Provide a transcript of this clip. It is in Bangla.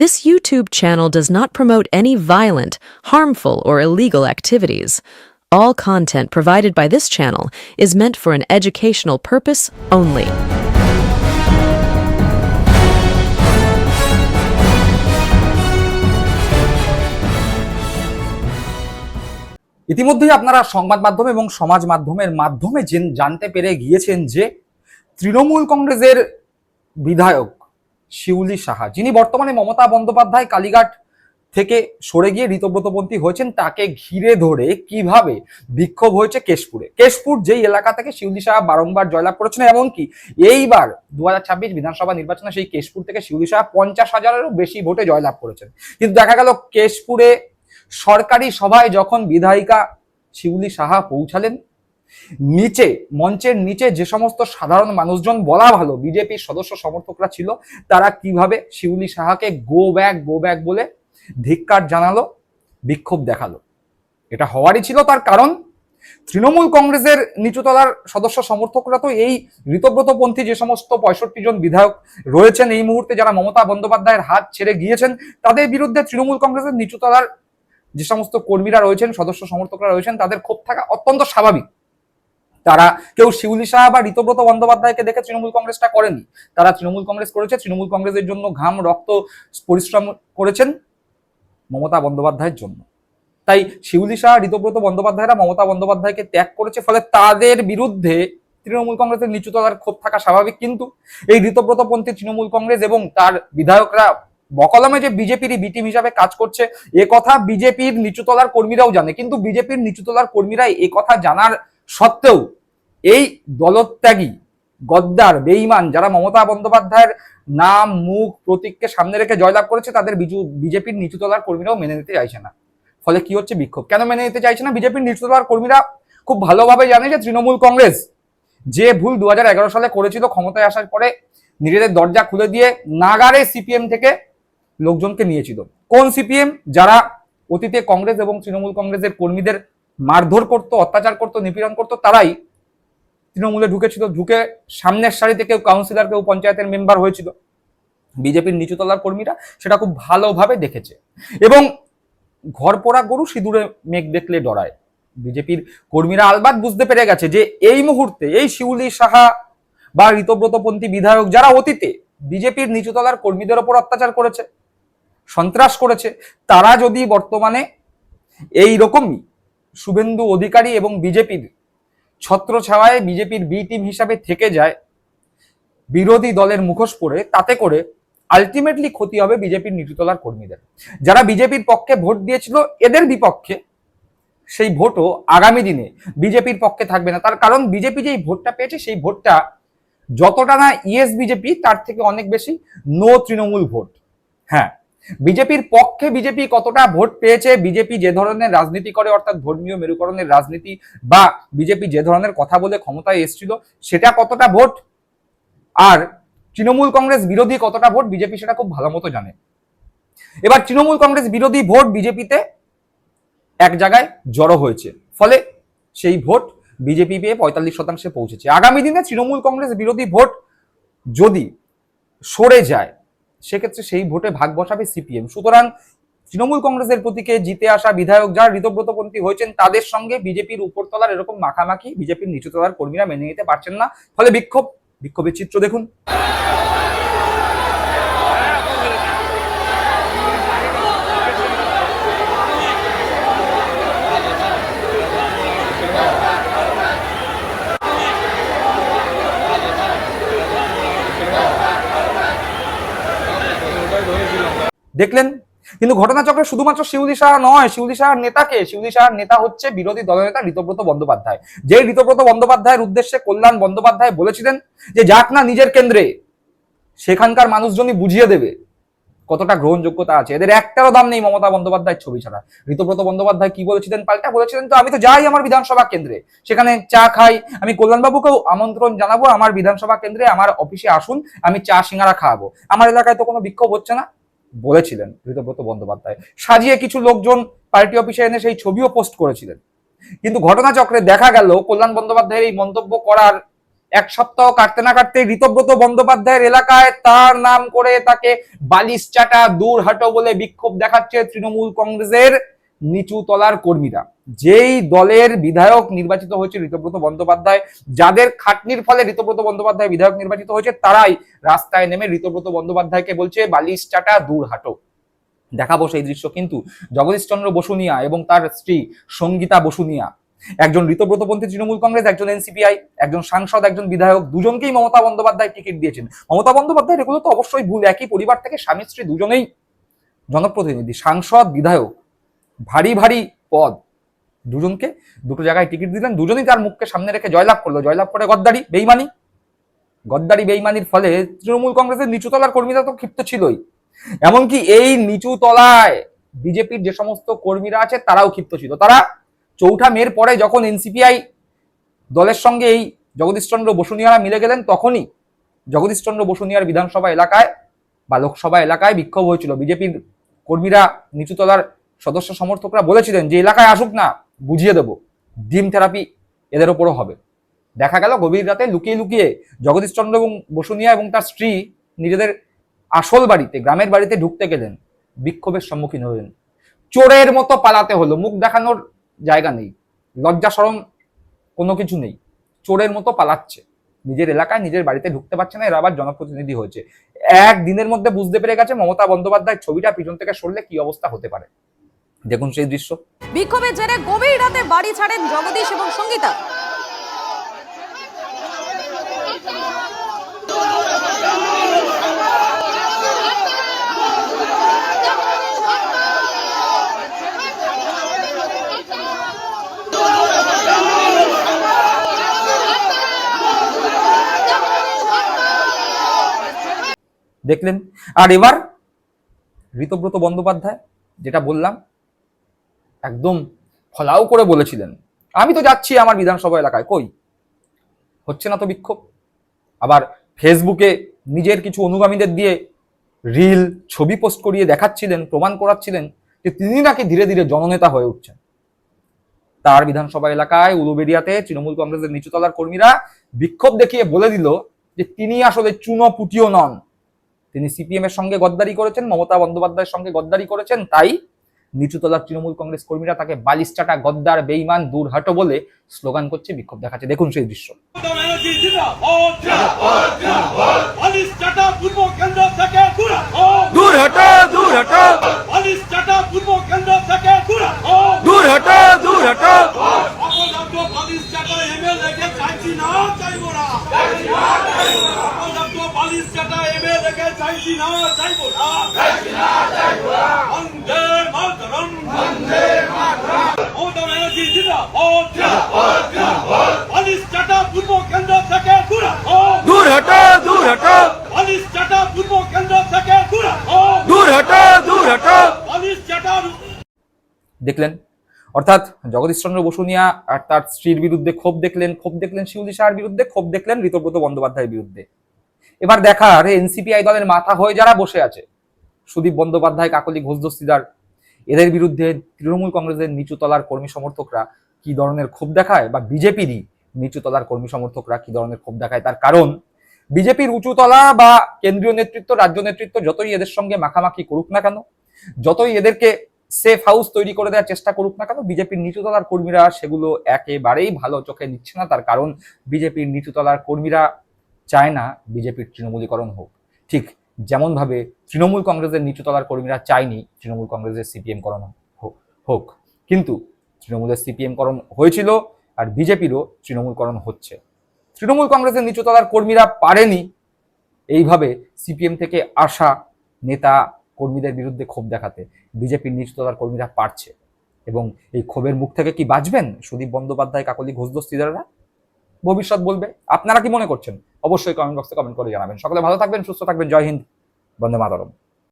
This YouTube channel does not promote any violent, harmful, or illegal activities. All content provided by this channel is meant for an educational purpose only. ইতিমধ্যেই আপনারা সংবাদ মাধ্যম এবং সমাজ মাধ্যমের মাধ্যমে জানতে পেরে গিয়েছেন যে তৃণমূল কংগ্রেসের বিধায়ক শিউলি সাহা, যিনি বর্তমানে মমতা বন্দ্যোপাধ্যায় কালীঘাট থেকে সরে গিয়ে ঋতব্রতপন্থী হয়েছেন, তাকে ঘিরে ধরে কিভাবে বিক্ষোভ হয়েছে কেশপুর যেই এলাকা থেকে শিউলি সাহা বারংবার জয়লাভ করেছেন, এমনকি এইবার 2026 বিধানসভা নির্বাচনে সেই কেশপুর থেকে শিউলি সাহা 50,000-এরও বেশি ভোটে জয়লাভ করেছেন। কিন্তু দেখা গেল কেশপুরে সরকারি সভায় যখন বিধায়িকা শিউলি সাহা পৌঁছালেন, মঞ্চের নিচে যে সমস্ত সাধারণ মানুষজন, বলা ভালো বিজেপির সদস্য সমর্থকরা ছিল, তারা কিভাবে শিউলি সাহাকে গো ব্যাক বলে ধিক্কার জানালো, বিক্ষোভ দেখালো। এটা হওয়ারই ছিল, তার কারণ তৃণমূল কংগ্রেসের নিচুতলার সদস্য সমর্থকরা তো এই ঋতব্রতপন্থী যে সমস্ত 65 জন বিধায়ক রয়েছেন এই মুহূর্তে, যারা মমতা বন্দ্যোপাধ্যায়ের হাত ছেড়ে গিয়েছেন, তাদের বিরুদ্ধে তৃণমূল কংগ্রেসের নিচুতলার যে সমস্ত কর্মীরা রয়েছেন, সদস্য সমর্থকরা রয়েছেন, তাদের ক্ষোভ থাকা অত্যন্ত স্বাভাবিক। তারা কেউ শিউলি সাহা বা ঋতব্রত বন্দ্যোপাধ্যায়কে দেখে তৃণমূল কংগ্রেসটা করেনি। তারা তৃণমূল কংগ্রেস করেছে, তৃণমূল কংগ্রেসের জন্য ঘাম রক্ত পরিশ্রম করেছেন মমতা বন্দ্যোপাধ্যায়ের জন্য। তাই শিউলি সাহা, ঋতব্রত বন্দ্যোপাধ্যায়রা মমতা বন্দ্যোপাধ্যায়কে ত্যাগ করেছে, ফলে তাদের বিরুদ্ধে তৃণমূল কংগ্রেসের নিচুতলার ক্ষোভ থাকা স্বাভাবিক। কিন্তু এই ঋতব্রতপন্থী তৃণমূল কংগ্রেস এবং তার বিধায়করা বকলমে যে বিজেপির বি টিম হিসাবে কাজ করছে, এ কথা বিজেপির নিচুতলার কর্মীরাও জানে। কিন্তু বিজেপির নিচুতলার কর্মীরা এ কথা জানার সত্ত্বেও এই দলত্যাগী, গদ্দার, বেঈমান যারা মমতা বন্দ্যোপাধ্যায়ের নাম, মুখ, প্রতীককে সামনে রেখে জয়লাভ করেছে, তাদের বিজেপির নিচুতলার কর্মীরাও মেনে নিতে চাইছে না। ফলে কি হচ্ছে? বিক্ষোভ। কেন মেনে নিতে চাইছে না? বিজেপির নিচুতলার কর্মীরা খুব ভালোভাবে জানে যে তৃণমূল কংগ্রেস যে ভুল 2011 সালে করেছিল, ক্ষমতায় আসার পরে নিজেদের দরজা খুলে দিয়ে নাগারে সিপিএম থেকে লোকজনকে নিয়েছিল। কোন সিপিএম? যারা অতীতে কংগ্রেস এবং তৃণমূল কংগ্রেসের কর্মীদের মারধর করত, অত্যাচার করত, নিপীড়ন করত, তারাই তৃণমূলে ঢুকেছিল। ঢুকে সামনের সারিতে কেউ কাউন্সিলর, কেউ পঞ্চায়েতের মেম্বার হয়েছিল। বিজেপির নিচুতলার কর্মীরা সেটা খুব ভালোভাবে দেখেছে এবং ঘর পোড়া গরু সিঁদুরে মেঘ দেখলে ডরায়। বিজেপির কর্মীরা আলবাত বুঝতে পেরে গেছে যে এই মুহূর্তে এই শিউলি সাহা বা ঋতব্রতপন্থী বিধায়ক, যারা অতীতে বিজেপির নিচুতলার কর্মীদের ওপর অত্যাচার করেছে, সন্ত্রাস করেছে, তারা যদি বর্তমানে এই রকমই শুভেন্দু অধিকারী এবং বিজেপির ছত্রছায়ায় বিজেপির বি টিম হিসাবে থেকে যায়, বিরোধী দলের মুখোশ পরে, তাতে করে আলটিমেটলি ক্ষতি হবে বিজেপির নিচুতলার কর্মীদের। যারা বিজেপির পক্ষে ভোট দিয়েছিল এদের বিপক্ষে, সেই ভোটও আগামী দিনে বিজেপির পক্ষে থাকবে না। তার কারণ বিজেপি যেই ভোটটা পেয়েছে, সেই ভোটটা যতটা না ইয়েস বিজেপি, তার থেকে অনেক বেশি নো তৃণমূল ভোট। হ্যাঁ, বিজেপির পক্ষে বিজেপি কতটা ভোট পেয়েছে, বিজেপি যে ধরনের রাজনীতি করে, অর্থাৎ ধর্মীয় মেরুকরণের রাজনীতি, বা বিজেপি যে ধরনের কথা বলে ক্ষমতায় এসেছিল, সেটা কতটা ভোট, আর তৃণমূল কংগ্রেস বিরোধী কতটা ভোট, বিজেপি সেটা খুব ভালো মতো জানে। এবার তৃণমূল কংগ্রেস বিরোধী ভোট বিজেপিতে এক জায়গায় জড়ো হয়েছে, ফলে সেই ভোট বিজেপি পেয়ে 45% পৌঁছেছে। আগামী দিনে তৃণমূল কংগ্রেস বিরোধী ভোট যদি সরে যায়, সেক্ষেত্রে সেই ভোটে ভাগ বসাবে সিপিএম। সুতরাং তৃণমূল কংগ্রেসের প্রতীকে জিতে আসা বিধায়ক যারা ঋতব্রতপন্থী হয়েছেন, তাদের সঙ্গে বিজেপির উপরতলার এরকম মাখামাখি বিজেপির নিচুতলার কর্মীরা মেনে নিতে পারছেন না, ফলে বিক্ষোভের চিত্র দেখুন। দেখলেন? কিন্তু ঘটনাচক্রে শুধুমাত্র শিউলি সাহা নয়, শিউলি সাহার নেতাকে, শিউলি সাহার নেতা হচ্ছে বিরোধী দলনেতা ঋতব্রত বন্দ্যোপাধ্যায়। যে ঋতব্রত বন্দ্যোপাধ্যায়ের উদ্দেশ্যে কল্যাণ বন্দ্যোপাধ্যায় বলেছিলেন যে যাক না নিজের কেন্দ্রে, সেখানকার মানুষজনই বুঝিয়ে দেবে কতটা গ্রহণযোগ্যতা আছে। এদের একটারও দাম নেই মমতা বন্দ্যোপাধ্যায়ের ছবি ছাড়া। ঋতব্রত বন্দ্যোপাধ্যায় কি বলেছিলেন? পাল্টা বলেছিলেন, তো আমি তো যাই আমার বিধানসভা কেন্দ্রে, সেখানে চা খাই, আমি কল্যাণবাবুকেও আমন্ত্রণ জানাবো আমার বিধানসভা কেন্দ্রে, আমার অফিসে আসুন, আমি চা সিঙ্গারা খাওয়াবো, আমার এলাকায় তো কোনো বিক্ষোভ হচ্ছে না, বলেছিলেন ঋতব্রত বন্দ্যোপাধ্যায়। সাজিয়ে কিছু লোকজন পার্টি অফিসে এনে সেই ছবিও পোস্ট করেছিলেন। কিন্তু ঘটনাচক্রে দেখা গেল কল্যাণ বন্দ্যোপাধ্যায়ের এই মন্তব্য করার এক সপ্তাহ কাটতে না কাটতে ঋতব্রত বন্দ্যোপাধ্যায়ের এলাকায় তার নাম করে তাকে বালিশ চাটা দূর হাটো বলে বিক্ষোভ দেখাচ্ছে তৃণমূল কংগ্রেসের নিচু তলার কর্মীরা। যেই দলের বিধায়ক নির্বাচিত হয়েছে ঋতব্রত বন্দ্যোপাধ্যায়, যাদের খাটনির ফলে ঋতব্রত বন্দ্যোপাধ্যায় বিধায়ক নির্বাচিত হয়েছে, তারাই রাস্তায় নেমে ঋতব্রত বন্দ্যোপাধ্যায়কে বলছে বালিশ চাটা দূর হাটো। দেখাবো সেই দৃশ্য। কিন্তু জগদীশচন্দ্র বসুনিয়া এবং তার স্ত্রী সঙ্গীতা বসুনিয়া, একজন ঋতব্রতপন্থী তৃণমূল কংগ্রেস, একজন এনসিপিআই, একজন সাংসদ, একজন বিধায়ক, দুজনকেই মমতা বন্দ্যোপাধ্যায় টিকিট দিয়েছেন। মমতা বন্দ্যোপাধ্যায় এগুলো তো অবশ্যই ভুল, একই পরিবার থেকে স্বামী স্ত্রী দুজনেই জনপ্রতিনিধি, সাংসদ, বিধায়ক, ভারী ভারী পদ, দুজনকে দুটো জায়গায় টিকিট দিলেন, দুজনেই তার মুখকে সামনে রেখে জয়লাভ করলো। জয়লাভ করে গদ্দারি বেইমানির ফলে তৃণমূল কংগ্রেসের নিচুতলার কর্মীরা তো ক্ষিপ্ত ছিলই, এমনকি এই নিচু তলায় বিজেপির যে সমস্ত কর্মীরা আছে তারাও ক্ষিপ্ত ছিল। তারা ৪ঠা মের পরে যখন এনসিপিআই দলের সঙ্গে এই জগদীশচন্দ্র বসুনিয়ারা মিলে গেলেন, তখনই জগদীশচন্দ্র বসুনিয়ার বিধানসভা এলাকায় বা লোকসভা এলাকায় বিক্ষোভ হয়েছিল। বিজেপির কর্মীরা, নিচুতলার সদস্য সমর্থকরা বলেছিলেন যে এলাকায় আসুক না, বুঝিয়ে দেবো, ডিম থেরাপি এদের ওপরও হবে। দেখা গেল গভীর রাতে লুকিয়ে লুকিয়ে জগদীশচন্দ্র এবং বসুনিয়া এবং তার স্ত্রী নিজেদের আসল বাড়িতে, গ্রামের বাড়িতে ঢুকতে গেলেন, বিক্ষোভের সম্মুখীন হলেন, চোরের মতো পালাতে হলো। মুখ দেখানোর জায়গা নেই, লজ্জা শরম কোনো কিছু নেই, চোরের মতো পালাচ্ছে, নিজের এলাকায় নিজের বাড়িতে ঢুকতে পারছে না। এরা আবার জনপ্রতিনিধি হয়েছে। একদিনের মধ্যে বুঝতে পেরে গেছে মমতা বন্দ্যোপাধ্যায় ছবিটা পিছন থেকে সরলে কি অবস্থা হতে পারে। দেখুন সেই দৃশ্য। বিক্ষোভের জেরে গভীর রাতে বাড়ি ছাড়েন জগদীশ এবং সঙ্গীতা। দেখলেন। আর এবার ঋতব্রত বন্দ্যোপাধ্যায়, যেটা বললাম, একদম ফলাও করে বলেছিলেন আমি তো যাচ্ছি আমার বিধানসভা এলাকায়, কই হচ্ছে না তো বিক্ষোভ। আবার ফেসবুকে নিজের কিছু অনুগামীদের দিয়ে রিল, ছবি পোস্ট করিয়ে দেখাচ্ছিলেন, প্রমাণ করাচ্ছিলেন যে তিনি নাকি ধীরে ধীরে জননেতা হয়ে উঠছেন। তার বিধানসভা এলাকায় উলুবেড়িয়াতে তৃণমূল কংগ্রেসের নিচুতলার কর্মীরা বিক্ষোভ দেখিয়ে বলে দিল যে তিনি আসলে চুনোপুটিও নন, তিনি সিপিএম এর সঙ্গে গদ্দারি করেছেন, মমতা বন্দ্যোপাধ্যায়ের সঙ্গে গদ্দারি করেছেন, তাই নিচুতলার তৃণমূল কংগ্রেস কর্মীরা তাকে বালিশ চাটা, গদ্দার, বেইমান, দূর হাটো বলে স্লোগান করছে, বিক্ষোভ দেখাচ্ছে। দেখুন সেই দৃশ্য। দূর হাটো, দূর হাটো, দূর হাটো, দূর হাটো। দূর হাটো, দূর হাটো, দূর হাটো, দূর হাটো। দেখলেন, অর্থাৎ জগদীশচন্দ্র বসুনিয়া আর তার স্ত্রীর বিরুদ্ধে ক্ষোভ দেখলেন, শিউলি সাহার বিরুদ্ধে, ক্ষোভ দেখলেন ঋতব্রত বন্দ্যোপাধ্যায়ের বিরুদ্ধে। এবার দেখার এনসিপিআই দলের মাথা হয়ে যারা বসে আছে, সুদীপ বন্দ্যোপাধ্যায়, কাকলি ঘোষ দস্তিদার, এদের বিরুদ্ধে তৃণমূল কংগ্রেসের নিচুতলার কর্মী সমর্থকরা কি ধরনের ক্ষোভ দেখায়, বা বিজেপিরই নিচুতলার কর্মী সমর্থকরা কি ধরনের ক্ষোভ দেখায়। তার কারণ বিজেপির উঁচুতলা বা কেন্দ্রীয় নেতৃত্ব, রাজ্য নেতৃত্ব যতই এদের সঙ্গে মাখামাখি করুক না কেন, যতই এদেরকে সেফ হাউস তৈরি করে দেওয়ার চেষ্টা করুক না কেন, বিজেপির নিচুতলার কর্মীরা সেগুলো একেবারেই ভালো চোখে নিচ্ছে না। তার কারণ বিজেপির নিচুতলার কর্মীরা চায় না বিজেপির তৃণমূলীকরণ হোক, ঠিক যেমন ভাবে তৃণমূল কংগ্রেসের নিচুতলার কর্মীরা চায়নি তৃণমূল কংগ্রেসের সিপিএম করণ হোক। কিন্তু তৃণমূলের সিপিএম করণ হয়েছিল, আর বিজেপিরও তৃণমূলকরণ হচ্ছে। তৃণমূল কংগ্রেসের নিচুতলার কর্মীরা পারেনি এইভাবে সিপিএম থেকে আসা নেতা কর্মীদের বিরুদ্ধে ক্ষোভ দেখাতে, বিজেপির নিচুতলার কর্মীরা পারছে। এবং এই ক্ষোভের মুখ থেকে কি বাঁচবেন সুদীপ বন্দ্যোপাধ্যায়, কাকলি ঘোষ দস্তিদাররা? ভবিষ্যৎ বলবে। আপনারা কি মনে করছেন অবশ্যই কমেন্ট বক্সে কমেন্ট করে জানাবেন। সকলে ভালো থাকবেন, সুস্থ থাকবেন। জয় হিন্দ, বন্দে মাতরম।